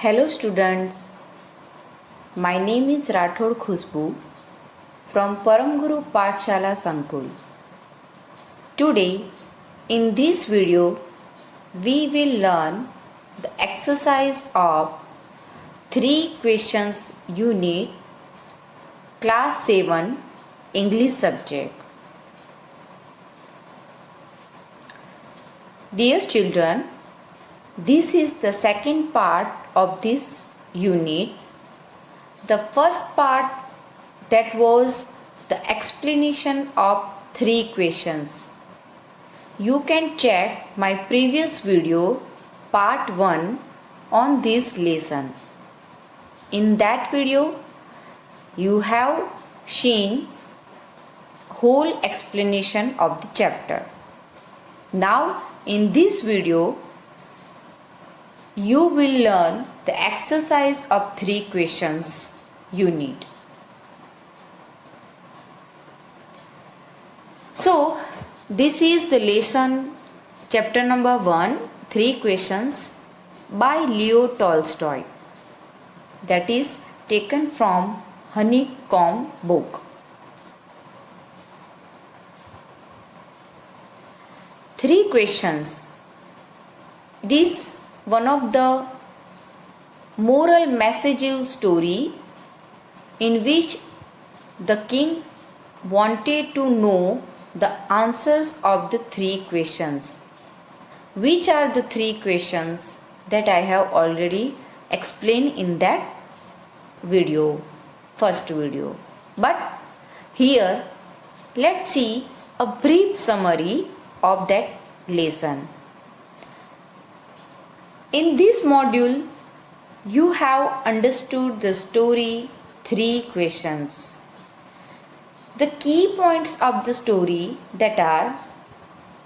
Hello students, my name is Rathod Khushbu from Param Guru Pathshala Sankul. Today in this video we will learn the exercise of 3 questions unit class 7 English subject. Dear children, this is the second part of this unit. The first part, that was the explanation of 3 questions. You can check my previous video part 1 on this lesson. In that video you have seen whole explanation of the chapter. Now in this video you will learn the exercise of 3 questions unit. So this is the lesson chapter number 1, 3 questions by Leo Tolstoy, that is taken from Honeycomb book. 3 questions. It is one of the moral message story in which the king wanted to know the answers of the 3 questions. Which are the 3 questions that I have already explained in that video, first video. But here let's see a brief summary of that lesson. In this module, you have understood the story 3 questions. The key points of the story that are: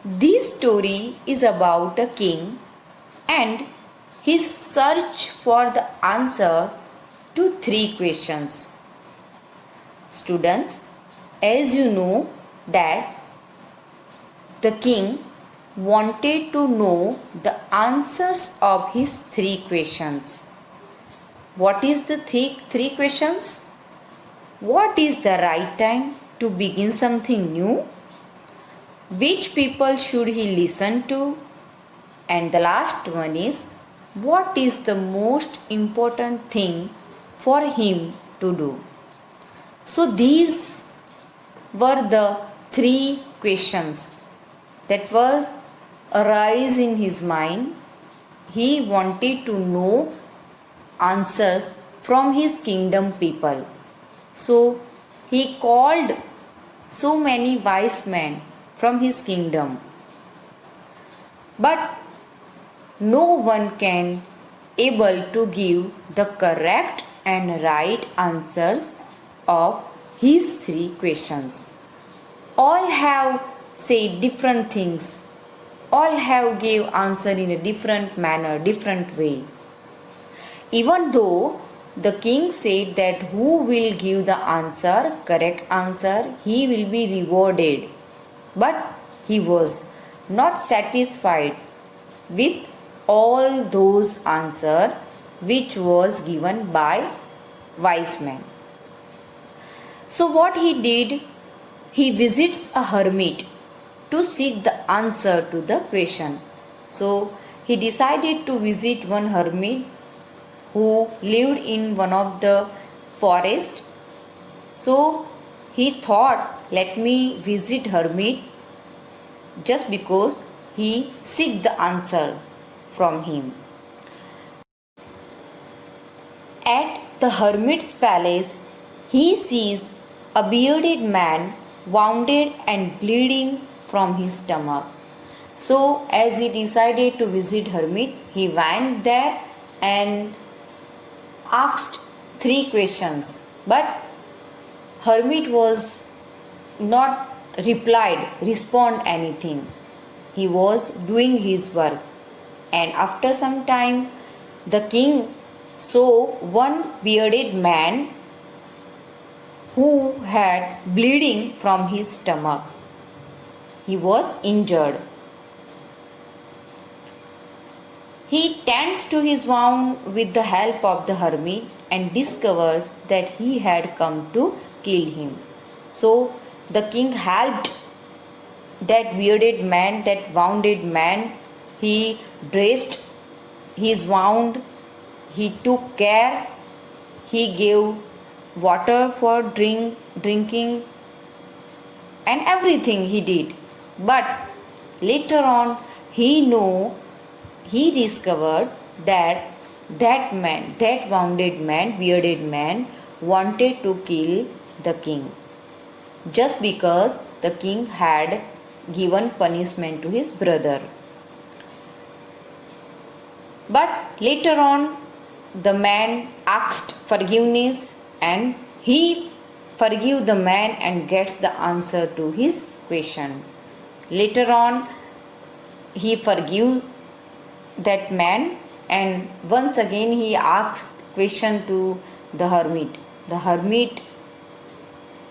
this story is about a king and his search for the answer to 3 questions. Students, as you know that the king wanted to know the answers of his 3 questions. What is the 3 questions? What is the right time to begin something new? Which people should he listen to? And the last one is, what is the most important thing for him to do? So these were the 3 questions that was arise in his mind. He wanted to know answers from his kingdom people. So he called so many wise men from his kingdom. But no one can able to give the correct and right answers of his 3 questions. All have said different things. All have gave answer in a different manner, different way. Even though the king said that who will give the answer, correct answer, he will be rewarded. But he was not satisfied with all those answers which was given by wise men. So what he did, he visits a hermit to seek the answer to the question. So he decided to visit one hermit who lived in one of the forest. So he thought, let me visit hermit just because he seek the answer from him. At the hermit's palace, he sees a bearded man wounded and bleeding from his stomach. So as he decided to visit hermit, he went there and asked 3 questions. But hermit was not respond anything. He was doing his work. And after some time, the king saw one bearded man who had bleeding from his stomach. He was injured. He tends to his wound with the help of the hermit and discovers that he had come to kill him. So the king helped that bearded man, that wounded man. He dressed his wound, he took care, he gave water for drinking, and everything he did. But later on, he discovered that that wounded man, bearded man, wanted to kill the king just because the king had given punishment to his brother. But later on, the man asked forgiveness and he forgive the man and gets the answer to his question. Later on, he forgive that man and once again he asked question to the hermit. The hermit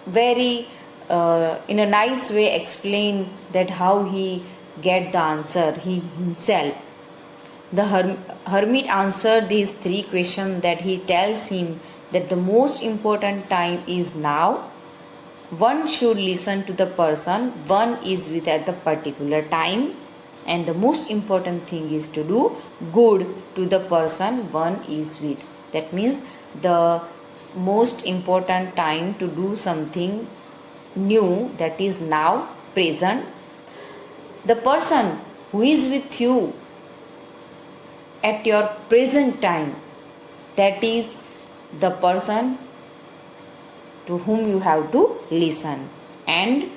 very in a nice way explained that how he get the answer he himself. The hermit answered these three questions that he tells him that the most important time is now. One should listen to the person one is with at the particular time, and the most important thing is to do good to the person one is with. That means the most important time to do something new, that is now, present. The person who is with you at your present time, that is the person to whom you have to listen. And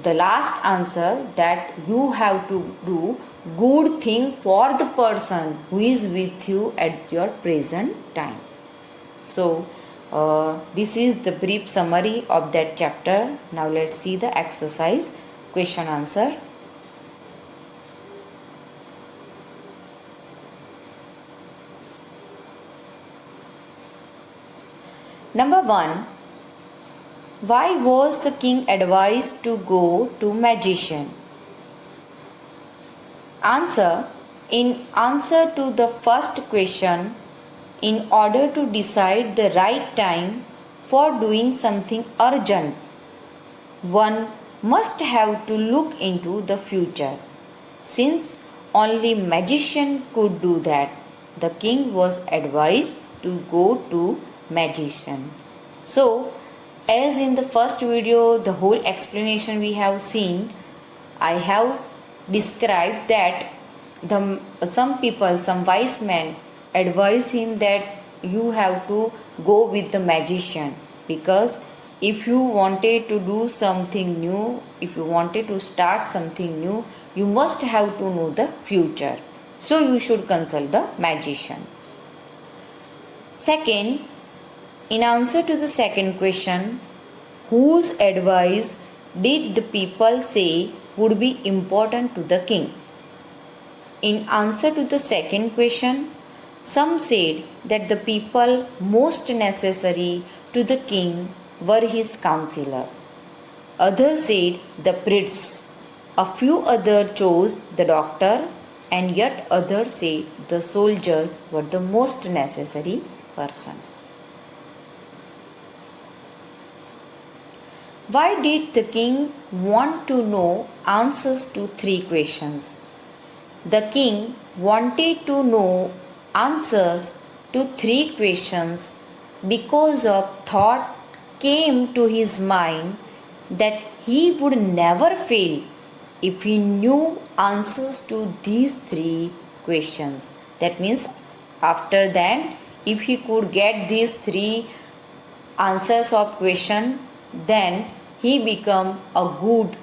the last answer, that you have to do good thing for the person who is with you at your present time. So this is the brief summary of that chapter. Now let's see the exercise question answer. Number 1. Why was the king advised to go to magician? Answer. In answer to the first question, in order to decide the right time for doing something urgent, one must have to look into the future. Since only magician could do that, the king was advised to go to magician. So, as in the first video, the whole explanation we have seen, I have described that some wise men advised him that you have to go with the magician, because if you wanted to do something new, if you wanted to start something new, you must have to know the future. So you should consult the magician. Second, in answer to the second question, whose advice did the people say would be important to the king? In answer to the second question, some said that the people most necessary to the king were his counselor. Others said the prince. A few others chose the doctor, and yet others said the soldiers were the most necessary person. Why did the king want to know answers to three questions? The king wanted to know answers to three questions because of thought came to his mind that he would never fail if he knew answers to these three questions. That means after that, if he could get these three answers of question, then he become a good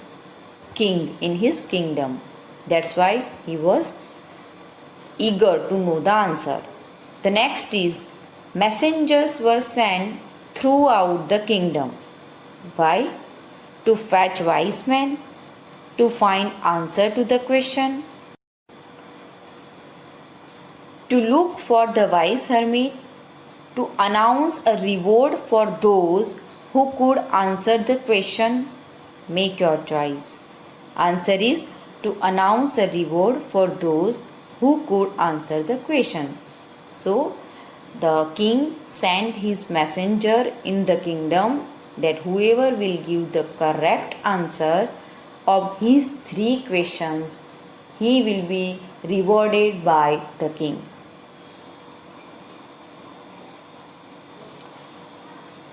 king in his kingdom. That's why he was eager to know the answer. The next is, messengers were sent throughout the kingdom. Why? To fetch wise men, to find answer to the question, to look for the wise hermit, to announce a reward for those who could answer the question. Make your choice. Answer is to announce a reward for those who could answer the question. So the king sent his messenger in the kingdom that whoever will give the correct answer of his three questions, he will be rewarded by the king.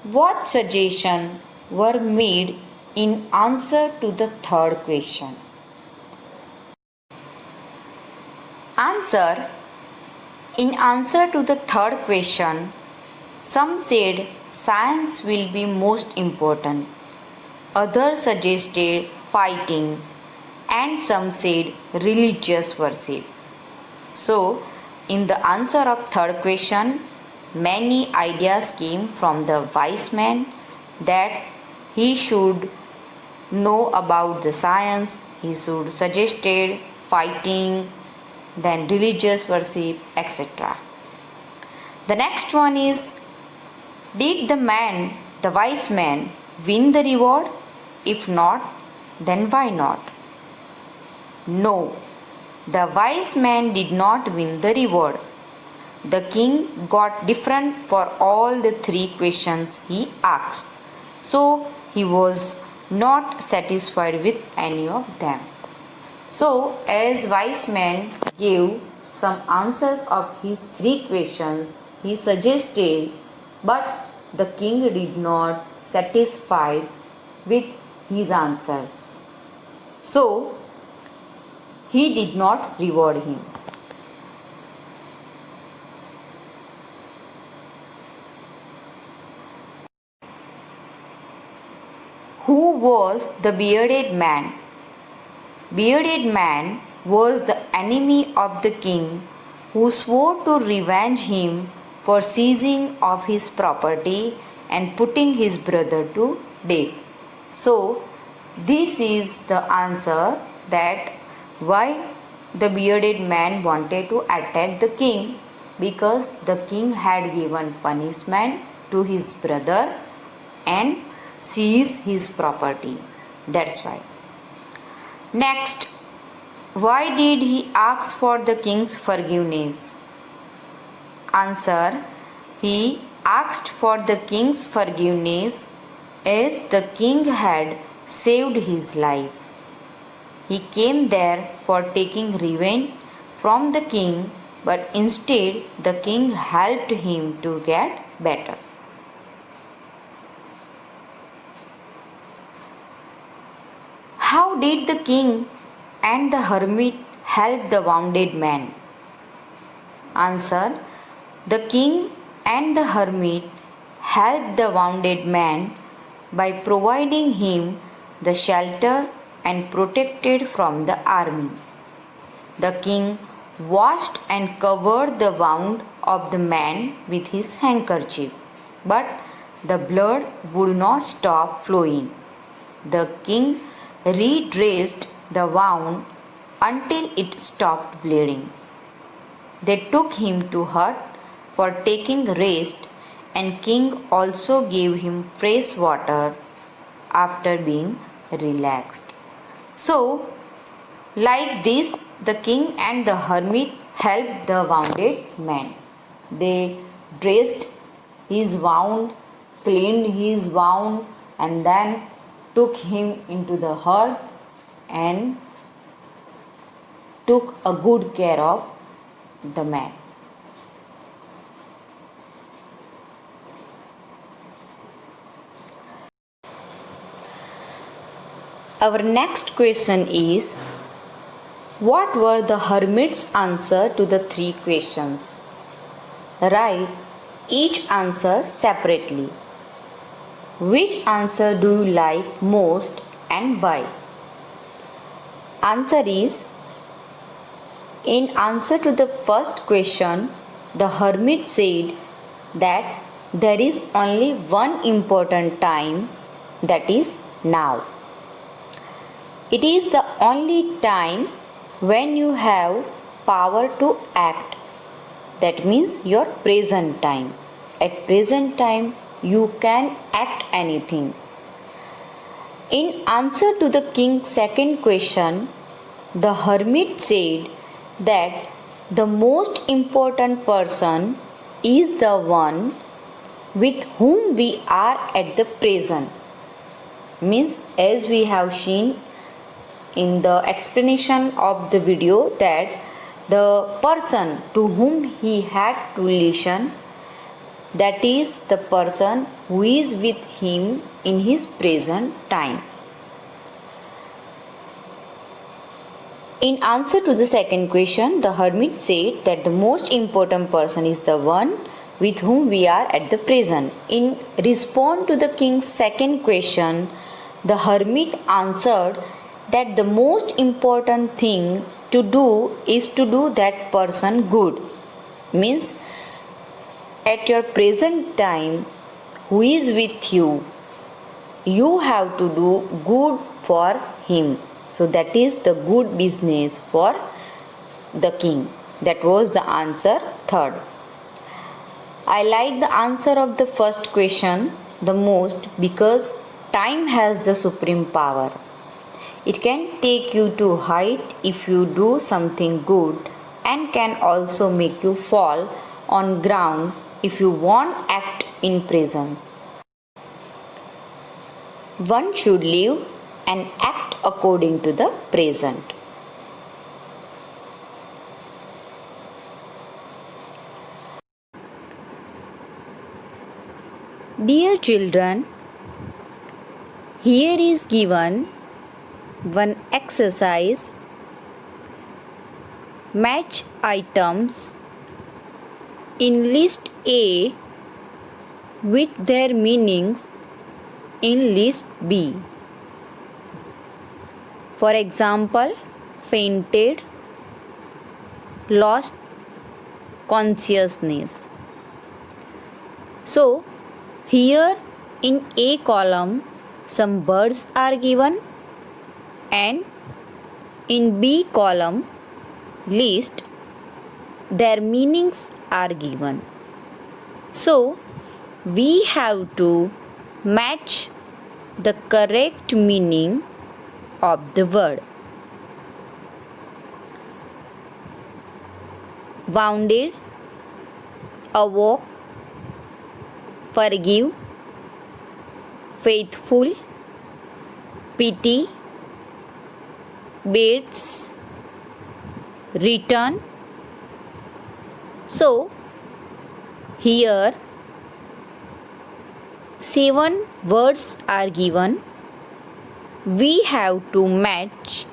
What suggestions were made in answer to the third question? Answer. In answer to the third question, some said science will be most important, others suggested fighting, and some said religious worship. So, in the answer of third question, many ideas came from the wise man that he should know about the science, he should suggested fighting, then religious worship, etc. The next one is, did the wise man, win the reward? If not, then why not? No, the wise man did not win the reward. The king got different for all the three questions he asked, so he was not satisfied with any of them. So, as wise man gave some answers of his three questions, he suggested, but the king did not satisfied with his answers. So, he did not reward him. Who was the bearded man? Bearded man was the enemy of the king who swore to revenge him for seizing of his property and putting his brother to death. So, this is the answer that why the bearded man wanted to attack the king, because the king had given punishment to his brother and seize his property. That's why. Next, why did he ask for the king's forgiveness? Answer. He asked for the king's forgiveness as the king had saved his life. He came there for taking revenge from the king, but instead the king helped him to get better. How did the king and the hermit help the wounded man? Answer. The king and the hermit helped the wounded man by providing him the shelter and protected from the army. The king washed and covered the wound of the man with his handkerchief, but the blood would not stop flowing. The king redressed the wound until it stopped bleeding. They took him to hut for taking rest, and king also gave him fresh water after being relaxed. So, like this, the king and the hermit helped the wounded man. They dressed his wound, cleaned his wound, and then took him into the hut and took a good care of the man. Our next question is, what were the hermit's answer to the three questions? Write each answer separately. Which answer do you like most and why? Answer is, in answer to the first question, the hermit said that there is only one important time, that is now. It is the only time when you have power to act. That means your present time. At present time, you can act anything. In answer to the king's second question, the hermit said that The most important person is the one with whom we are at the present. Means, as we have seen in the explanation of the video, that the person to whom he had to listen, that is the person who is with him in his present time. In answer to the second question, the hermit said that the most important person is the one with whom we are at the present. In response to the king's second question, the hermit answered that the most important thing to do is to do that person good. Means, at your present time, who is with you, you have to do good for him. So that is the good business for the king. That was the answer third. I like the answer of the first question the most because time has the supreme power. It can take you to height if you do something good, and can also make you fall on ground if you won't act in presence. One should live and act according to the present. Dear children, here is given one exercise. Match items in list A with their meanings in list B. For example, fainted, lost consciousness. So, here in A column, some birds are given, and in B column list, their meanings are given. So, we have to match the correct meaning of the word. Wounded, awoke, forgive, faithful, pity, bids, return. So, here 7 words are given. We have to match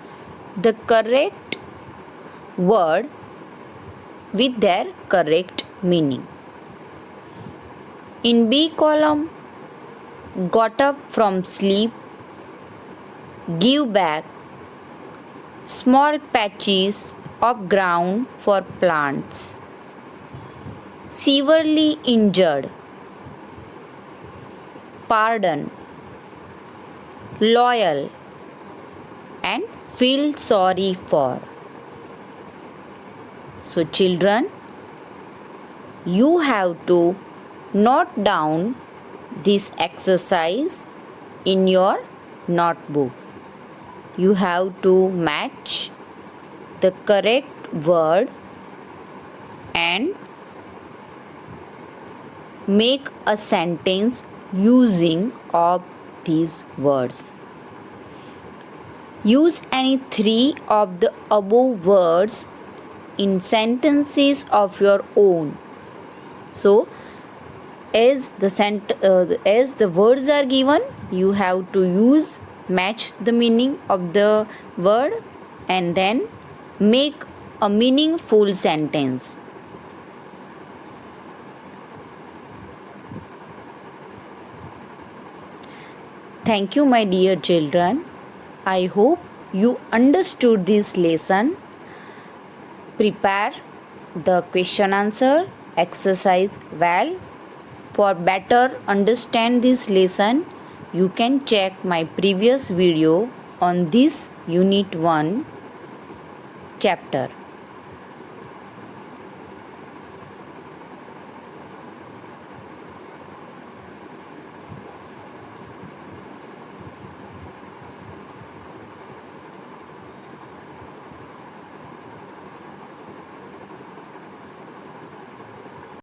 the correct word with their correct meaning. In B column, got up from sleep, give back, small patches of ground for plants, severely injured, pardon, loyal, and feel sorry for. So children, you have to note down this exercise in your notebook. You have to match the correct word and make a sentence using of these words. Use any 3 of the above words in sentences of your own. So, as the words are given, you have to match the meaning of the word and then make a meaningful sentence. Thank you, my dear children. I hope you understood this lesson. Prepare the question answer exercise well. For better understand this lesson, you can check my previous video on this Unit 1 chapter.